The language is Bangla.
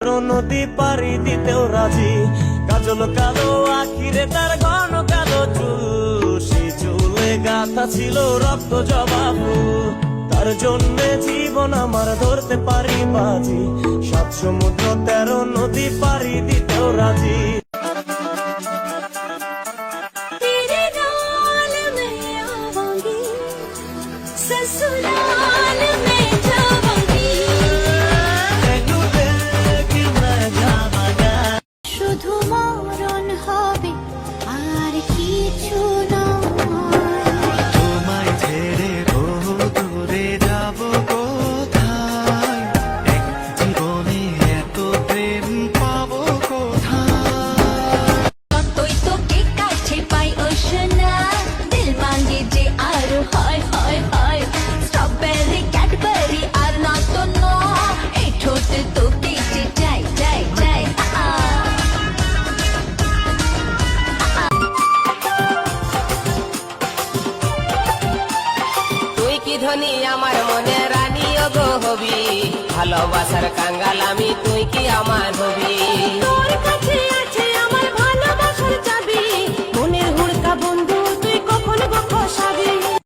নদী পাড়ি দিতেও রাজি, কাজল কালো আখিরে তার ঘন কালো চুল, সেই চুলে গাথা ছিল রক্ত জবা ফুল। তার জন্যে জীবন আমার ধরতে পারি বাজি, ৭ সমুদ্র ১৩ নদী পাড়ি দিতেও রাজি। শুধু মরণ হবে আর কিছু তোমায় ছেড়ে দূরে যাব কোথায়, এক জীবনে এত প্রেম পাবো কোথায়। তুই তোকে কাছে পাই ওশনা, দিল ভাঙে যে আর হয় হয় হয়। স্ট্রবেরি ক্যাডবেরি আর না তো নো, এই ঠোঁটে তোকে যে চাই চাই চাই। তুই কি ধনী আমার মনে রানী গো হবি, ভালোবাসার কাঙ্গাল আমি তুই কি আমার হবি। তোর কাছে